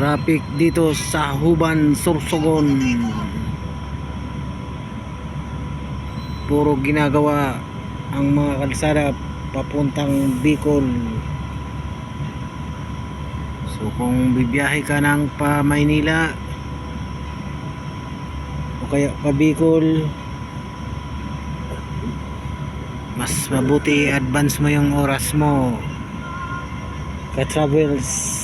Traffic dito sa Huban, Sorsogon. Puro ginagawa ang mga kalsada papuntang Bicol. So kung bibiyahe ka ng pa Maynila o kaya pa Bicol, mas mabuti advance mo yung oras mo ka travels.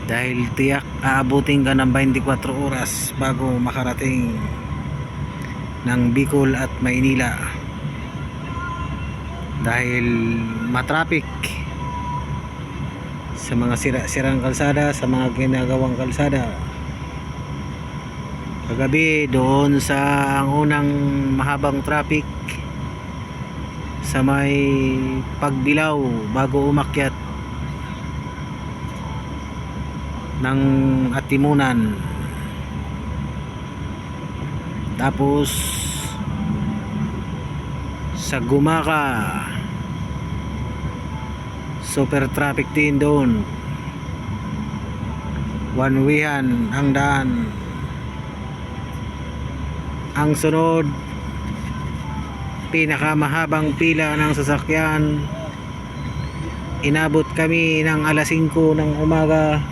Dahil tiyak aabutin ka ng 24 oras bago makarating ng Bicol at Maynila. Dahil matraffic sa mga sirang kalsada, sa mga ginagawang kalsada. Kagabi doon sa ang unang mahabang traffic sa may Pagbilao bago umakyat ng Atimunan. Tapos sa Gumaka super traffic din doon, one wayan ang daan. Ang sunod, pinakamahabang pila ng sasakyan, inabot kami ng alas 5 ng umaga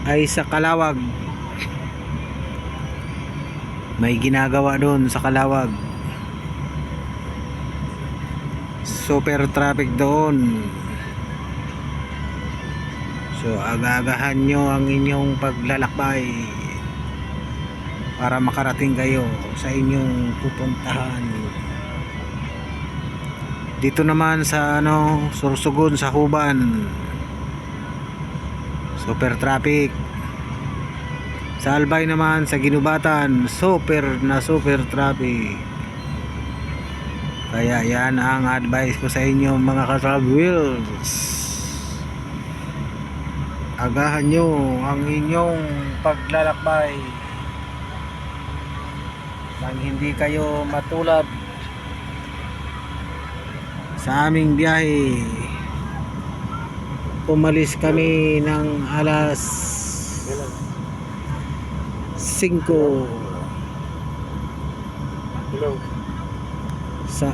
ay sa Calawag. May ginagawa doon sa Calawag, super traffic doon. So aga-agahan nyo ang inyong paglalakbay para makarating kayo sa inyong pupuntahan. Dito naman sa Sorsogon sa Huban, super traffic. Sa Albay naman sa Ginubatan, super traffic. Kaya yan ang advice ko sa inyo mga ka-travels. Agahan nyo ang inyong paglalakbay nang hindi kayo matulad sa aming biyahe. Umalis kami ng alas 5 sa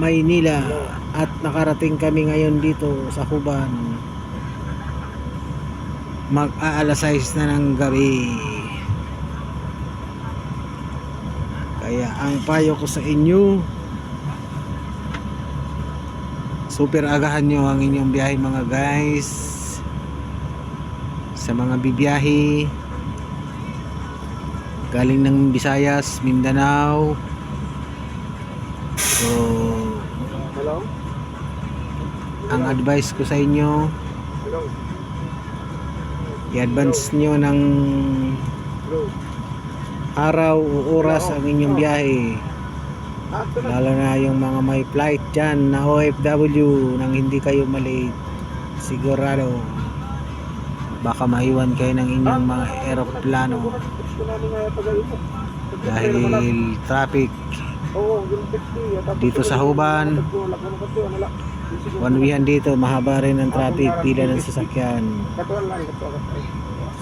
Maynila at nakarating kami ngayon dito sa Huban mag-aalas 6 na ng gabi. Kaya ang payo ko sa inyo, super agahan nyo ang inyong biyahe mga guys. Sa mga bibiyahe galing ng Visayas, Mindanao, so ang advice ko sa inyo, i-advance nyo ng araw o oras ang inyong biyahe, lalo na yung mga may flight dyan na OFW, nang hindi kayo malate. Sigurado baka maiwan kayo ng inyong mga eroplano dahil traffic dito sa Huban. One wayan dito, mahaba rin ang traffic, pila ng sasakyan.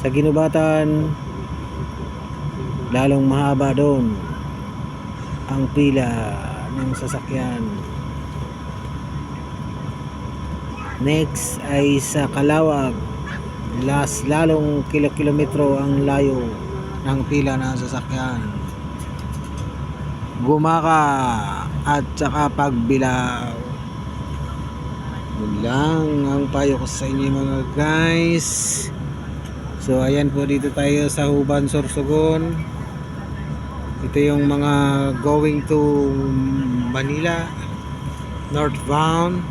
Sa Ginubatan lalong mahaba doon ang pila ng sasakyan. Next ay sa Calawag, lalong kilometro ang layo ng pila ng sasakyan. Gumaka at saka Pagbilao. Yun lang ang payo ko sa inyo mga guys. So ayan po, dito tayo sa Huban, Sorsogon. Ito yung mga going to Manila northbound.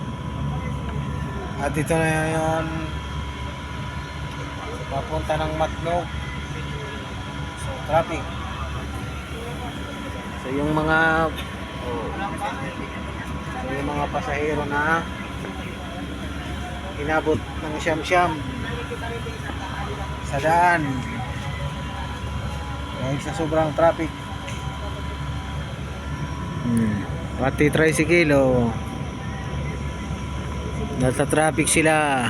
At ito na yun papunta ng Matnog. So traffic. So yung mga pasahero na inabot ng siyam-siyam sa daan dahil sa sobrang traffic. Pati tricycle Nasa traffic sila.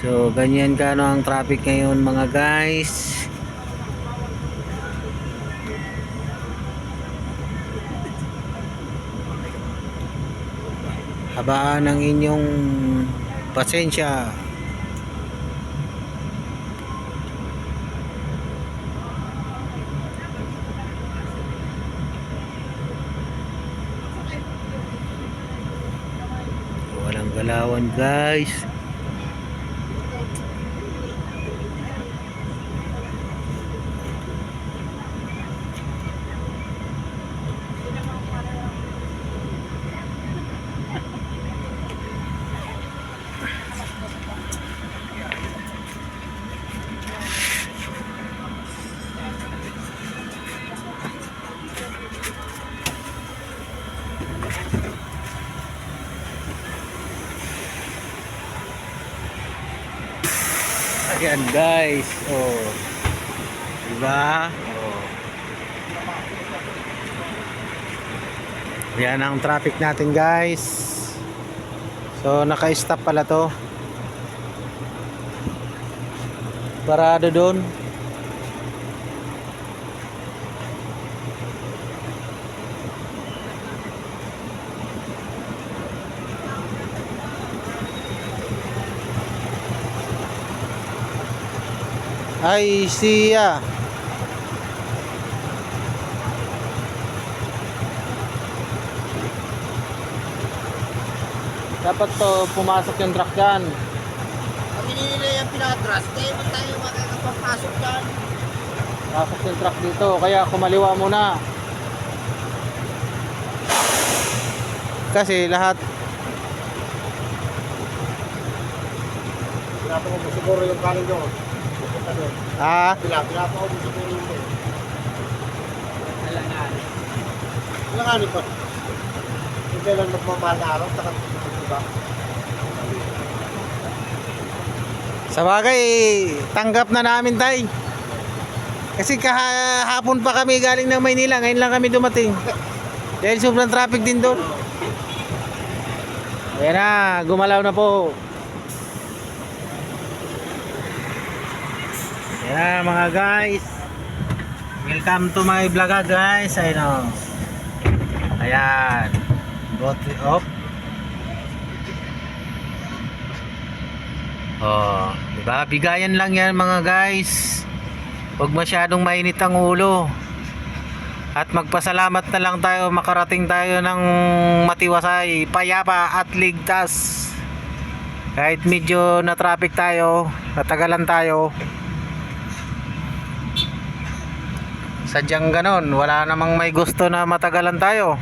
So ganyan ka no ang traffic ngayon mga guys. Habaan ang inyong pasensya. Walang galawan guys. Ayan guys, oh. Diba? Oh. Yan ang traffic natin guys. So naka-stop pala to. Parado doon. Ay siya. Dapat to pumasok yung truck dyan. Pag hinihila yung pinatras, kaya mo tayo makakapapasok dyan. Pasok yung truck dito, kaya kumaliwa muna. Kasi lahat Pinapa mo siguro yung kanin doon. Pupunta doon. Pinapa mo siguro yung doon. Alanganin pa. Hindi lang magmamahal na araw, takot diba? sa bagay, tanggap na namin tay. Kasi kahapon pa kami galing ng Maynila, ngayon lang kami dumating. Dahil sobrang traffic din doon. Ayan na, gumalaw na po. Ayan na mga guys. Welcome to my vlog guys. Ayun o. Ayan. Got it up. Oh, diba? Bigayan lang yan mga guys. Huwag masyadong mainit ang ulo. At magpasalamat na lang tayo, makarating tayo ng matiwasay, payapa at ligtas. Kahit medyo na traffic tayo, natagalan tayo. Sadyang ganon, wala namang may gusto na matagalan tayo.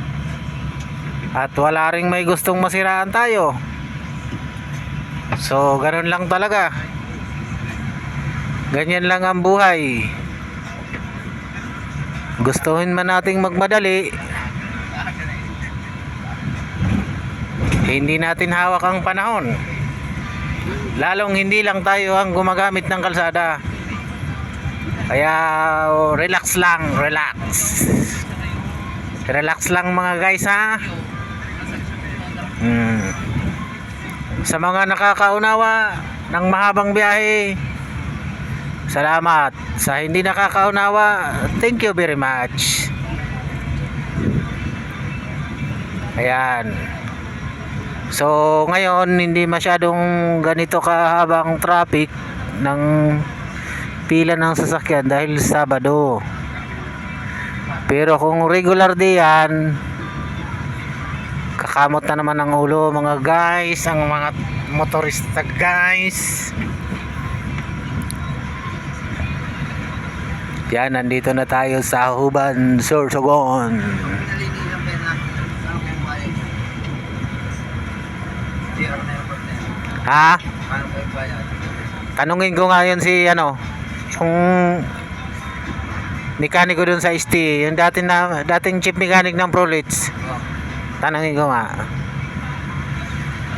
At wala ring may gustong masiraan tayo. So ganon lang talaga. Ganyan lang ang buhay. Gustuhin man nating magmadali, hindi natin hawak ang panahon. Lalong hindi lang tayo ang gumagamit ng kalsada. Kaya relax lang, relax. Relax lang mga guys ha. Sa mga nakakaunawa ng mahabang biyahe, salamat. Sa hindi nakakaunawa, thank you very much. Ayan. So ngayon hindi masyadong ganito kahabang traffic ng pila ng sasakyan dahil Sabado. Pero kung regular day yan, kakamot na naman ang ulo mga guys, ang mga motorista guys. Yan, nandito na tayo sa Huban, Sorsogon. Ha? Tanungin ko nga yun si kung mekaniko dun sa ST, yung dating chief mechanic ng Prolits. Tanungin ko nga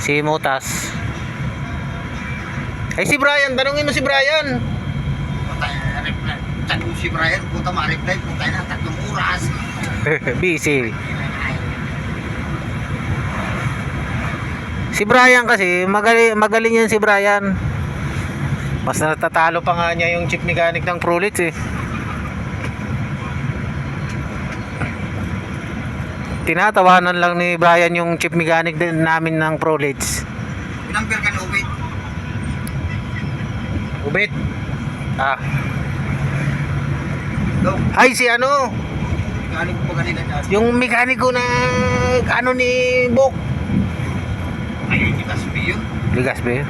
si Mutas. Ay si Brian, tanungin mo si Brian. Tanong si Brian, puta ma-reply, puta na 3 oras. Busy. Si Brian kasi, magaling yan si Brian. Mas natatalo pa nga niya yung chief mechanic ng Prolits eh. Tinatawanan lang ni Brian yung chief mechanic din namin ng Prolits. Pinamper ka ni Ubit. Ubit. Ah. Go. Ay si ano, Galing ko pa kanina dyan. yung mekaniko na ano ni Bok. Ay, kita sabi yun. Ligas ba yun?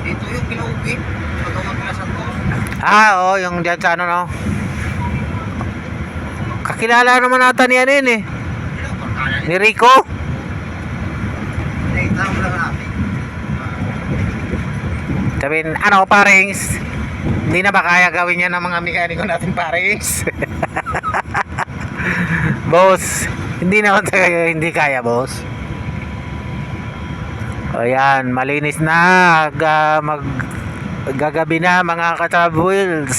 Dito yung kila Ubit. Pagkawan kila Santos. Ah, oo, yung dyan sa ano no. Kakilala naman nata ni ano yun eh. Pagkala Ni Rico. Nakita mo lang natin. Sabihin, ano parings, hindi na ba kaya gawin yan ng mga mekaniko natin parings? Boss, hindi naman tayo hindi kaya boss. O yan, malinis na, gagabi na mga ka-travels.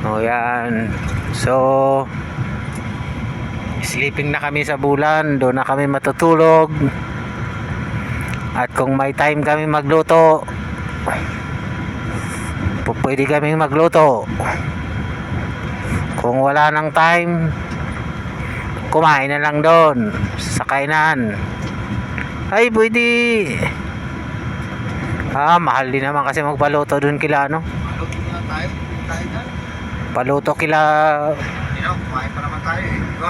O yan, so sleeping na kami sa bulan, doon na kami matutulog. At kung may time kami magluto, pwede kami magluto. Kung wala nang time, kumain na lang doon sa kainan. Ay pwede. Mahal din naman kasi magpaluto doon kila ano. Paluto na tayo. Tayo dyan. Paluto kila Kumain pa naman tayo eh. Diba?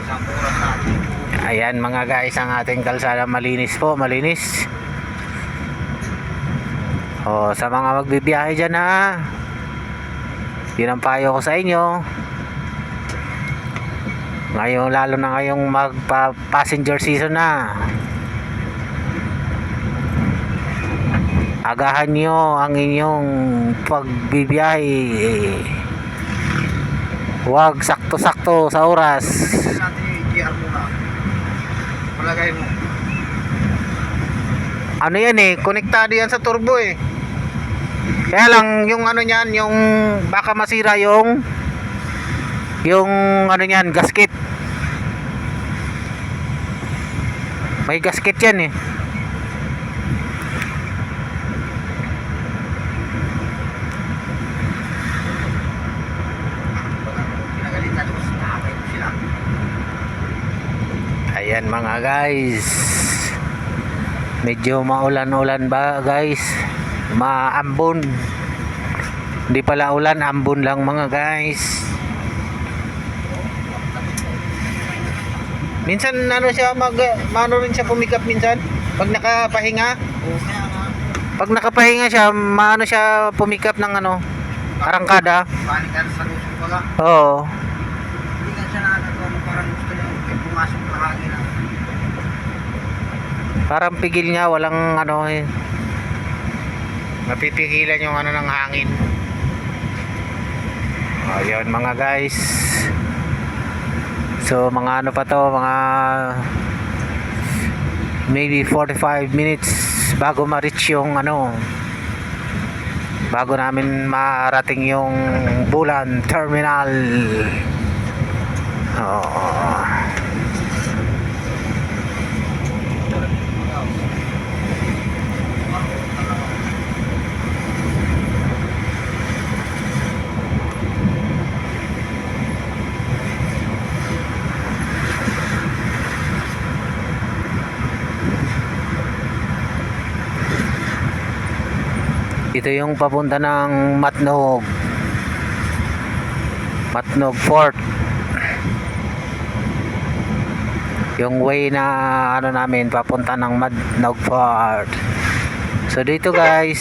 Isang oras natin. Ayan mga guys, ang ating kalsada malinis po, malinis. Sa mga magbibiyahe dyan ha, yun ang payo ko sa inyo. Ngayon, lalo na ngayong magpa-passenger season na, agahan nyo ang inyong pagbibiyahe. Huwag sakto-sakto sa oras. Natin yung GR muna. Malagay mo. Ano yan eh, konektado yan sa turbo eh. Kaya lang yung ano niyan, yung baka masira yung ano niyan, gasket. May gasket yan eh. Pinagalitan ko sila. Sila. Ayan mga guys, medyo maulan-ulan ba guys, maambon, hindi pala ulan, ambon lang mga guys. Minsan ano siya mano rin siya pumikap minsan pag nakapahinga. Oo, kaya nga. Pag nakapahinga siya, maano siya pumikap ng ano, arangkada. Balikan sa lusong pala. Oo. Hindi nga siya nakakagawa mo parang gusto niya yung pumasok na hangin na. Parang pigil niya, walang ano eh. Mapipigilan yung ano ng hangin. Ayun mga guys. So mga ano pa to, mga maybe 45 minutes bago ma-reach yung ano, bago namin marating yung Bulan Terminal. Ito yung papunta ng Matnog Fort, yung way na ano namin papunta ng Matnog Fort. So dito guys,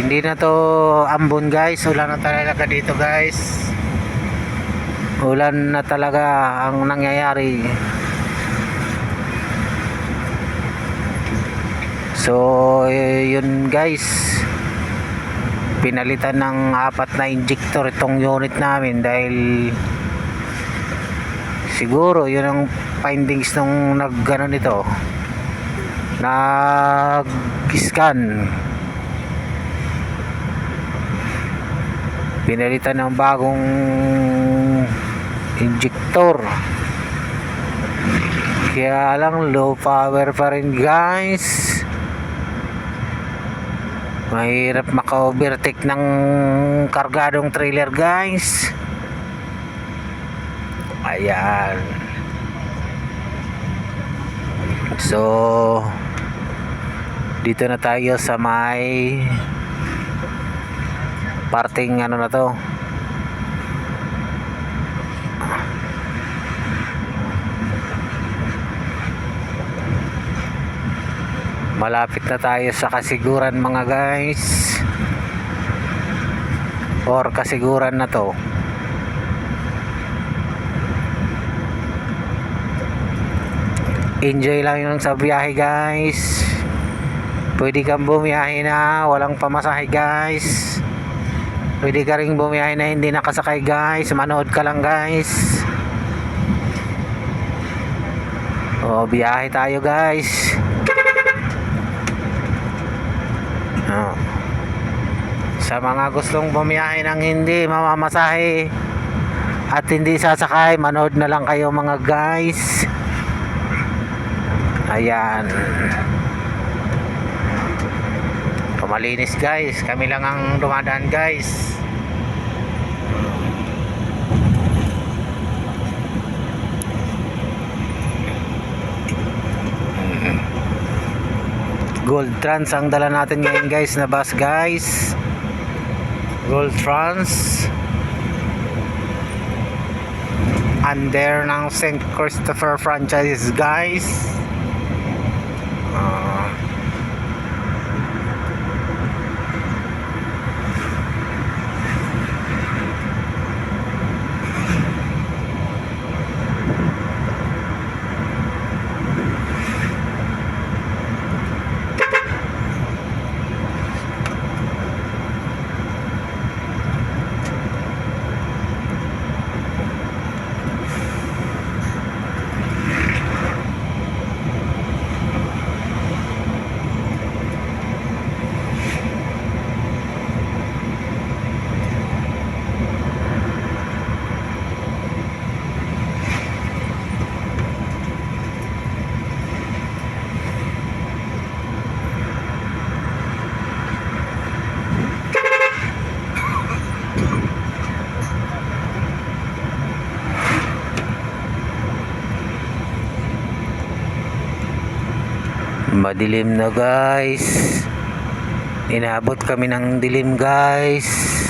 hindi na to ambon guys, ulan na talaga dito guys, ulan na talaga ang nangyayari. So yun guys, pinalitan ng 4 na injector itong unit namin dahil siguro yun ang findings nung nag-ano nito, nag-scan. pinalitan ng bagong injector. Kaya lang low power pa rin guys. Mahirap maka-overtake ng kargadong trailer guys. Ayan. So dito na tayo sa may parting ano na to. Malapit na tayo sa kasiguran mga guys. Or kasiguran na to. Enjoy lang yung sa biyahe guys. Pwede kang bumiyahe na walang pamasahe guys. Pwede ka ring bumiyahe na hindi nakasakay guys. Manood ka lang guys. O biyahe tayo guys. Oh. Sa mga gustong bumiyahe ng hindi mamamasahe at hindi sasakay, manood na lang kayo mga guys. Ayan. Malinis guys, kami lang ang dumadaan guys. Gold Trans ang dala natin ngayon guys na bus guys. Gold Trans under ng St. Christopher franchise guys. Madilim na guys. Inabot kami ng dilim guys.